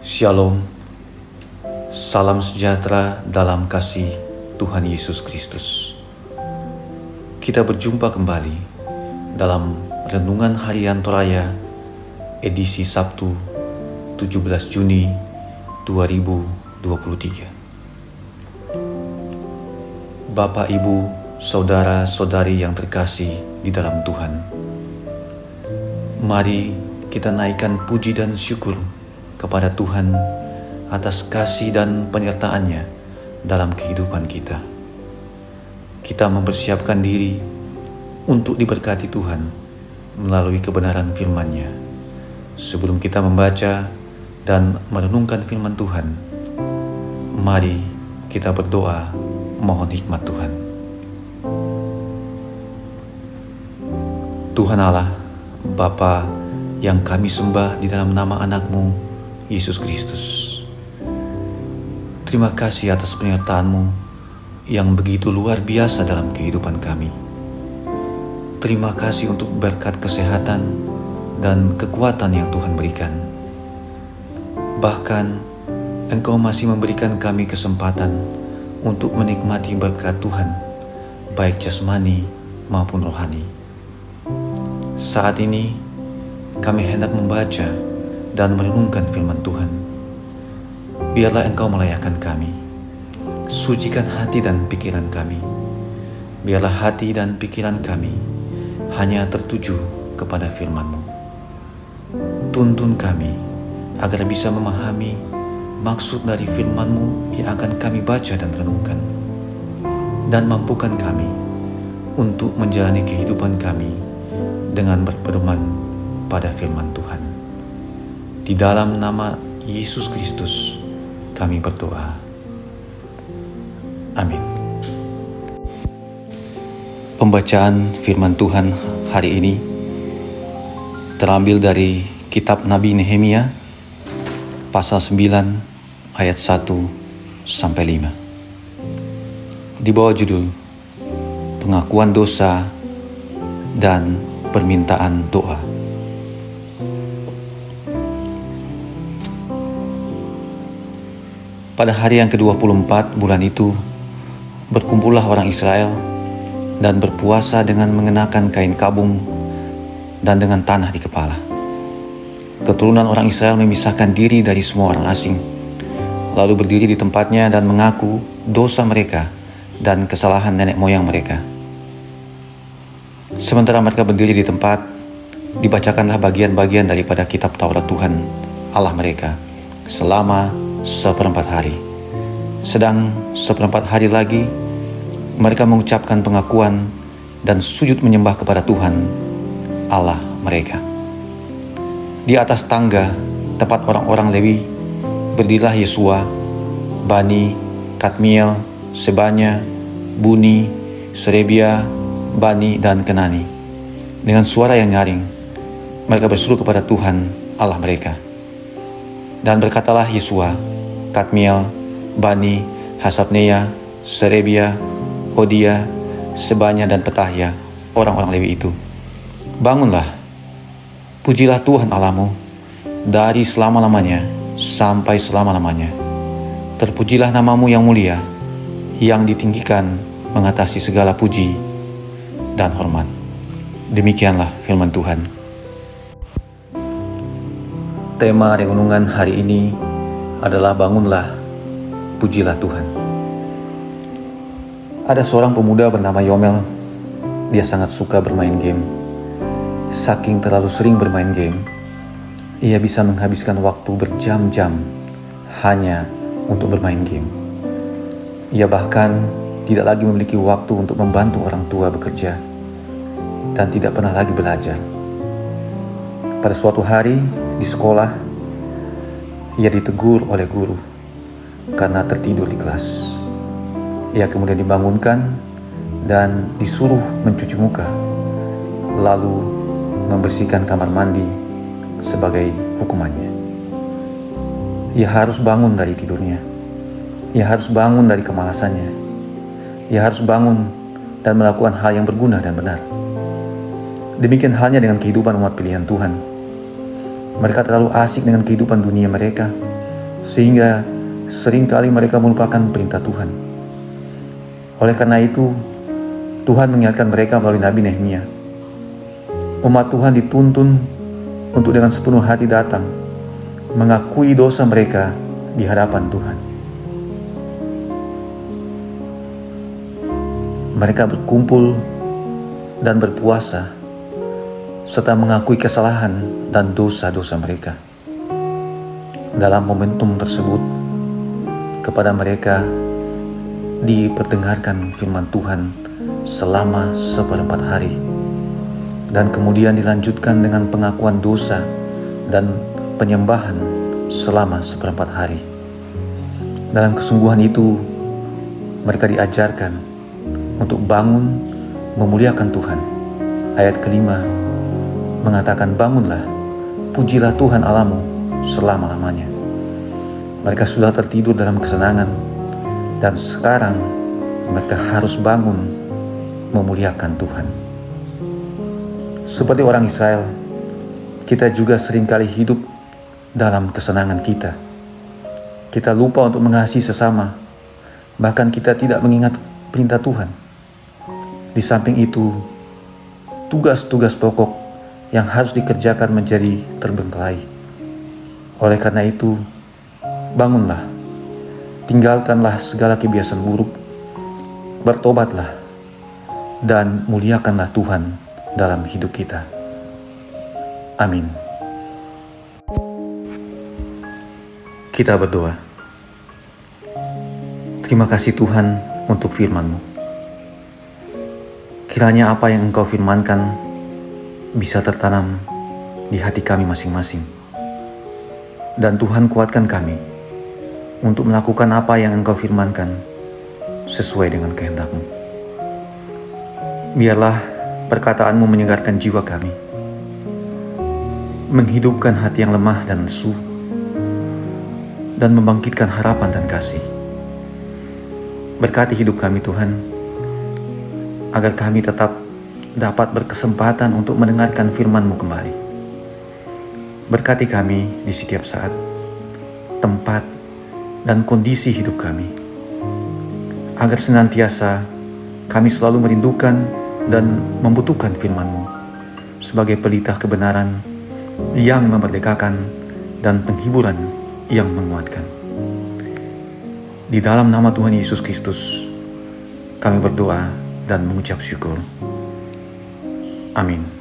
Shalom, salam sejahtera dalam kasih Tuhan Yesus Kristus. Kita berjumpa kembali dalam Renungan Harian Toraya edisi Sabtu 17 Juni 2023. Bapak, Ibu, Saudara-saudari yang terkasih di dalam Tuhan, mari kita naikkan puji dan syukur kepada Tuhan atas kasih dan penyertaan-Nya dalam kehidupan kita. Kita mempersiapkan diri untuk diberkati Tuhan melalui kebenaran firman-Nya. Sebelum kita membaca dan merenungkan firman Tuhan, mari kita berdoa mohon hikmat Tuhan. Tuhan Allah, Bapa yang kami sembah di dalam nama anak-Mu Yesus Kristus, terima kasih atas penyertaan-Mu yang begitu luar biasa dalam kehidupan kami. Terima kasih untuk berkat kesehatan dan kekuatan yang Tuhan berikan. Bahkan Engkau masih memberikan kami kesempatan untuk menikmati berkat Tuhan, baik jasmani maupun rohani. Saat ini kami hendak membaca dan merenungkan firman Tuhan. Biarlah Engkau melayakkan kami. Sucikan hati dan pikiran kami. Biarlah hati dan pikiran kami hanya tertuju kepada firman-Mu. Tuntun kami agar bisa memahami maksud dari firman-Mu yang akan kami baca dan renungkan. Dan mampukan kami untuk menjalani kehidupan kami dengan berpedoman pada firman Tuhan. Di dalam nama Yesus Kristus kami berdoa. Amin. Pembacaan firman Tuhan hari ini terambil dari kitab Nabi Nehemia pasal 9 ayat 1 sampai 5. Di bawah judul Pengakuan Dosa dan Permintaan Doa. Pada hari yang ke-24 bulan itu, berkumpullah orang Israel dan berpuasa dengan mengenakan kain kabung dan dengan tanah di kepala. Keturunan orang Israel memisahkan diri dari semua orang asing, lalu berdiri di tempatnya dan mengaku dosa mereka dan kesalahan nenek moyang mereka. Sementara mereka berdiri di tempat, dibacakanlah bagian-bagian daripada kitab Taurat Tuhan Allah mereka selama seperempat hari. Sedang seperempat hari lagi mereka mengucapkan pengakuan dan sujud menyembah kepada Tuhan Allah mereka. Di atas tangga tempat orang-orang Lewi berdirilah Yesua, Bani, Kadmiel, Sebanya, Buni, Serebia, Bani, dan Kenani. Dengan suara yang nyaring mereka berseru kepada Tuhan Allah mereka. Dan berkatalah Yesua, Kadmiel, Bani, Hasabneya, Serebia, Hodia, Sebanya, dan Petahya, orang-orang Lewi itu. Bangunlah, pujilah Tuhan Allahmu dari selama-lamanya sampai selama-lamanya. Terpujilah namamu yang mulia, yang ditinggikan mengatasi segala puji dan hormat. Demikianlah firman Tuhan. Tema renungan hari ini adalah bangunlah, pujilah Tuhan. Ada seorang pemuda bernama Yomel. Dia sangat suka bermain game. Saking terlalu sering bermain game, ia bisa menghabiskan waktu berjam-jam hanya untuk bermain game. Ia bahkan tidak lagi memiliki waktu untuk membantu orang tua bekerja dan tidak pernah lagi belajar. Pada suatu hari di sekolah, ia ditegur oleh guru karena tertidur di kelas. Ia kemudian dibangunkan dan disuruh mencuci muka, lalu membersihkan kamar mandi sebagai hukumannya. Ia harus bangun dari tidurnya. Ia harus bangun dari kemalasannya. Ia harus bangun dan melakukan hal yang berguna dan benar. Demikian halnya dengan kehidupan umat pilihan Tuhan. Mereka terlalu asik dengan kehidupan dunia mereka sehingga seringkali mereka melupakan perintah Tuhan. Oleh karena itu, Tuhan mengingatkan mereka melalui Nabi Nehemia. Umat Tuhan dituntun untuk dengan sepenuh hati datang, mengakui dosa mereka di hadapan Tuhan. Mereka berkumpul dan berpuasa, serta mengakui kesalahan dan dosa-dosa mereka. Dalam momentum tersebut, kepada mereka diperdengarkan firman Tuhan selama 1/4 hari, dan kemudian dilanjutkan dengan pengakuan dosa dan penyembahan selama 1/4 hari. Dalam kesungguhan itu, mereka diajarkan untuk bangun memuliakan Tuhan. Ayat kelima mengatakan, bangunlah, pujilah Tuhan Allahmu selama-lamanya. Mereka sudah tertidur dalam kesenangan, dan sekarang mereka harus bangun memuliakan Tuhan. Seperti orang Israel, kita juga seringkali hidup dalam kesenangan kita. Kita lupa untuk mengasihi sesama, bahkan kita tidak mengingat perintah Tuhan. Di samping itu, tugas-tugas pokok yang harus dikerjakan menjadi terbengkalai. Oleh karena itu, bangunlah, tinggalkanlah segala kebiasaan buruk, bertobatlah, dan muliakanlah Tuhan dalam hidup kita. Amin. Kita berdoa. Terima kasih Tuhan untuk firman-Mu. Kiranya apa yang Engkau firmankan bisa tertanam di hati kami masing-masing. Dan Tuhan kuatkan kami untuk melakukan apa yang Engkau firmankan sesuai dengan kehendak-Mu. Biarlah perkataan-Mu menyegarkan jiwa kami, menghidupkan hati yang lemah dan lesu, dan membangkitkan harapan dan kasih. Berkati hidup kami Tuhan, agar kami tetap dapat berkesempatan untuk mendengarkan firman-Mu kembali. Berkati kami di setiap saat, tempat, dan kondisi hidup kami, agar senantiasa kami selalu merindukan dan membutuhkan firman-Mu sebagai pelita kebenaran yang memerdekakan dan penghiburan yang menguatkan. Di dalam nama Tuhan Yesus Kristus, kami berdoa dan mengucap syukur. Amin.